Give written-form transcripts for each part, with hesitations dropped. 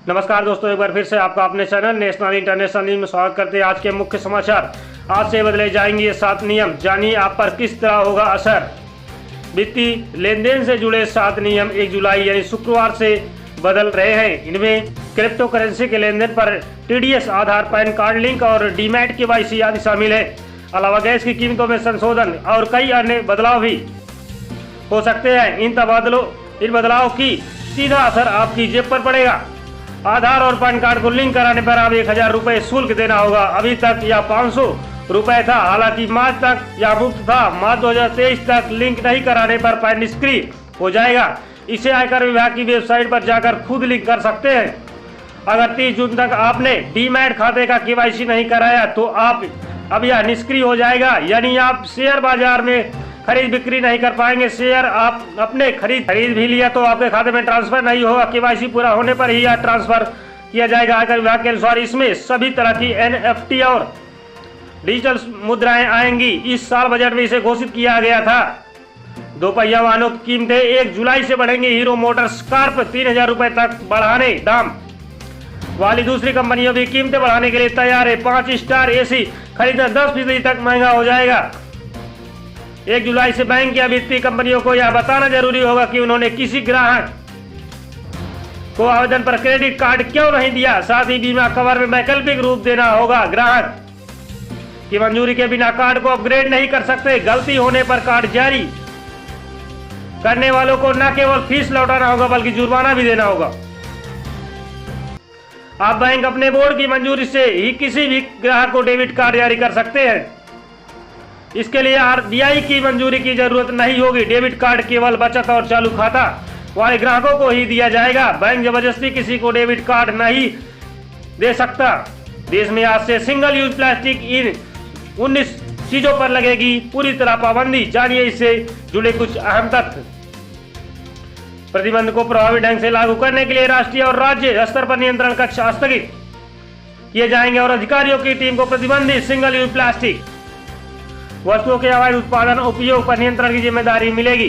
नमस्कार दोस्तों, एक बार फिर से आपका अपने चैनल नेशनल इंटरनेशनल न्यूज में स्वागत करते हैं। आज के मुख्य समाचार। आज से बदले जाएंगे ये 7 नियम, जानिए आप पर किस तरह होगा असर। वित्तीय लेन देन से जुड़े 7 नियम 1 जुलाई यानी शुक्रवार से बदल रहे हैं। इनमें क्रिप्टो करेंसी के लेन देन पर TDS, आधार, पैन कार्ड लिंक और डीमैट KYC आदि शामिल है। अलावा गैस की कीमतों में संशोधन और कई अन्य बदलाव भी हो सकते हैं। इन बदलाव की सीधा असर आपकी जेब पर पड़ेगा। आधार और पैन कार्ड को लिंक कराने पर अब 1000 रुपये शुल्क देना होगा। अभी तक यह 500 रुपये था। हालांकि मार्च तक यह मुफ्त था। मार्च 2023 तक लिंक नहीं कराने पर पैन निष्क्रिय हो जाएगा। इसे आयकर विभाग की वेबसाइट पर जाकर खुद लिंक कर सकते हैं। अगर 30 जून तक आपने डीमैट खाते का KYC नहीं कराया तो अब यह निष्क्रिय हो जाएगा, यानी आप शेयर बाजार में खरीद बिक्री नहीं कर पाएंगे। शेयर आप अपने खरीद भी लिया तो आपके खाते में ट्रांसफर नहीं होगा। KYC पूरा होने पर ही यह ट्रांसफर किया जाएगा। आयकर विभाग के अनुसार इसमें सभी तरह की NFT और डिजिटल मुद्राएं आएंगी। इस साल बजट में इसे घोषित किया गया था। 2 पहिया वाहनों की कीमतें 1 जुलाई से बढ़ेंगी। हीरो मोटरस्कॉर्प 3000 रुपए तक बढ़ाने दाम वाली दूसरी कंपनियों भी कीमतें बढ़ाने के लिए तैयार है। 5 स्टार AC खरीदना 10% तक महंगा हो जाएगा। 1 जुलाई से बैंक या वित्तीय कंपनियों को यह बताना जरूरी होगा कि उन्होंने किसी ग्राहक को आवेदन पर क्रेडिट कार्ड क्यों नहीं दिया। साथ ही बीमा कवर में वैकल्पिक रूप देना होगा। ग्राहक की मंजूरी के बिना कार्ड को अपग्रेड नहीं कर सकते। गलती होने पर कार्ड जारी करने वालों को न केवल फीस लौटाना होगा बल्कि जुर्माना भी देना होगा। आप बैंक अपने बोर्ड की मंजूरी से ही किसी भी ग्राहक को डेबिट कार्ड जारी कर सकते हैं। इसके लिए RBI की मंजूरी की जरूरत नहीं होगी। डेबिट कार्ड केवल बचत और चालू खाता वाले ग्राहकों को ही दिया जाएगा। बैंक जबरदस्ती किसी को डेबिट कार्ड नहीं दे सकता। देश में आज से सिंगल यूज प्लास्टिक इन 19 चीजों पर लगेगी पूरी तरह पाबंदी। जानिए इससे जुड़े कुछ अहम तथ्य। प्रतिबंध को प्रभावी ढंग से लागू करने के लिए राष्ट्रीय और राज्य स्तर पर नियंत्रण कक्ष स्थगित किए जाएंगे और अधिकारियों की टीम को प्रतिबंधित सिंगल यूज प्लास्टिक वस्तुओं के अवैध उत्पादन उपयोग पर नियंत्रण की जिम्मेदारी मिलेगी।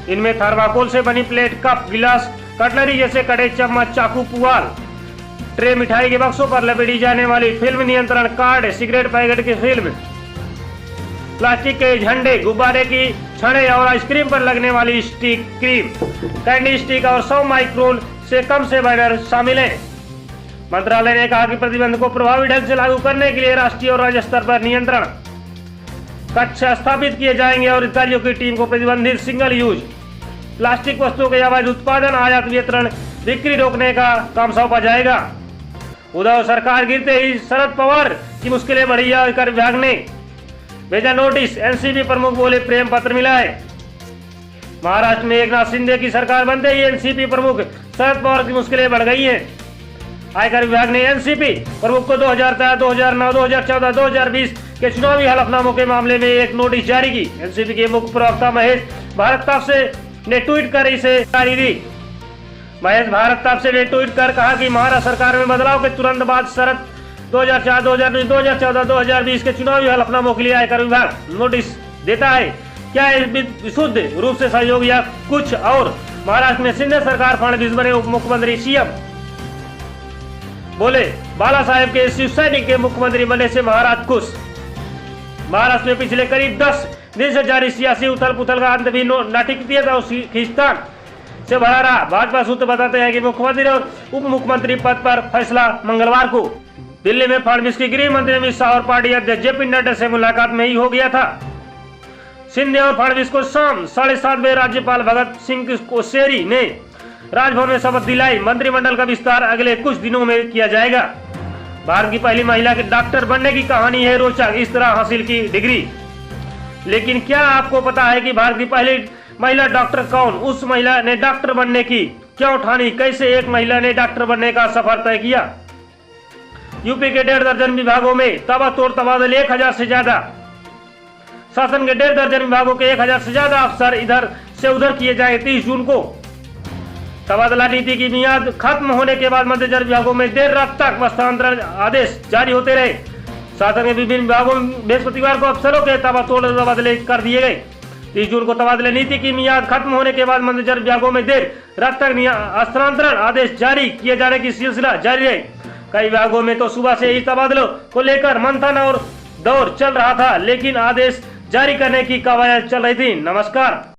इनमें थर्माकोल से बनी प्लेट, कप, गिलास, कटलरी जैसे कड़े, चम्मच, चाकू, पुआल, ट्रे, मिठाई के बक्सों पर लपेटी जाने वाली फिल्म नियंत्रण कार्ड, सिगरेट पैकेट की फिल्म, प्लास्टिक के झंडे, गुब्बारे की छड़े और आइसक्रीम पर लगने वाली स्टिक, क्रीम, कैंडी स्टिक और 100 माइक्रोन से कम से बैनर शामिल हैं। मंत्रालय ने कहा कि प्रतिबंध को प्रभावी ढंग से लागू करने के लिए राष्ट्रीय और राज्य स्तर पर नियंत्रण कक्ष स्थापित किए जाएंगे और अधिकारियों की टीम को प्रतिबंधित सिंगल यूज प्लास्टिक वस्तुओं के अवैध उत्पादन, आयात, वितरण, बिक्री रोकने का काम सौंपा जाएगा। उद्धव सरकार गिरते ही शरद पवार की मुश्किलें बढ़ी। आयकर विभाग ने भेजा नोटिस। NCP प्रमुख बोले प्रेम पत्र मिला है। महाराष्ट्र में एकनाथ शिंदे की सरकार बनते ही NCP प्रमुख शरद पवार की मुश्किलें बढ़ गई हैं। आयकर विभाग ने NCP प्रमुख को 2003, 2009, 2014, 2020 के चुनावी हलफनामों के मामले में एक नोटिस जारी की। NCP के मुख्य प्रवक्ता महेश भारत तापसे ने ट्वीट कर इसे जारी दी। महेश भारत तापसे ने ट्वीट कर कहा कि महाराष्ट्र सरकार में बदलाव के तुरंत बाद शरद 2004, 2009, 2014, 2020 के चुनावी हलफनामों के लिए आयकर विभाग नोटिस देता है। क्या विशुद्ध रूप से सहयोग या कुछ और? महाराष्ट्र में शिंदे सरकार, फडणवीस बने उप मुख्यमंत्री, CM बोले बाला साहेब के शिव सैनिक के मुख्यमंत्री बनने से महाराष्ट्र खुश। महाराष्ट्र में पिछले करीब 10 दिन से जारी सियासी उथल पुथल का अंत भी नाटकीयता और खींचतान से भरा रहा। भाजपा सूत्र बताते हैं कि मुख्यमंत्री और उप मुख्यमंत्री पद पर फैसला मंगलवार को दिल्ली में फडणवीस की गृह मंत्री अमित शाह और पार्टी अध्यक्ष JP नड्डा से मुलाकात में ही हो गया था। शिंदे और फडणवीस को शाम 7:30 बजे राज्यपाल भगत सिंह कोश्यारी ने राजभवन में शपथ दिलाई। मंत्रिमंडल का विस्तार अगले कुछ दिनों में किया जाएगा। भारत की पहली महिला के डॉक्टर बनने की कहानी है रोचक। इस तरह हासिल की डिग्री। लेकिन क्या आपको पता है कि भारत की पहली महिला डॉक्टर कौन? उस महिला ने डॉक्टर बनने की क्यों ठानी? कैसे एक महिला ने डॉक्टर बनने का सफर तय किया? यूपी के 1.5 दर्जन विभागों में ताबड़तोड़ तबादले, 1000 से ज्यादा। शासन के 1.5 दर्जन विभागों के 1000 से ज्यादा अफसर इधर से उधर किए जाए। 30 जून को तबादला नीति की मियाद खत्म होने के बाद मध्यवर्ती विभागों में देर रात तक स्थानांतरण आदेश जारी होते रहे। शासन के विभिन्न विभागों में बृहस्पतिवार को अफसरों के ताबड़तोड़ तबादले कर दिए गए। 30 जून को तबादला नीति की मियाद खत्म होने के बाद मंदसौर विभागों में देर रात तक स्थानांतरण आदेश जारी किए जाने की सिलसिला जारी है। कई विभागों में तो सुबह से ही तबादलों को लेकर मंथन और दौर चल रहा था, लेकिन आदेश जारी करने की कवायद चल रही थी। नमस्कार।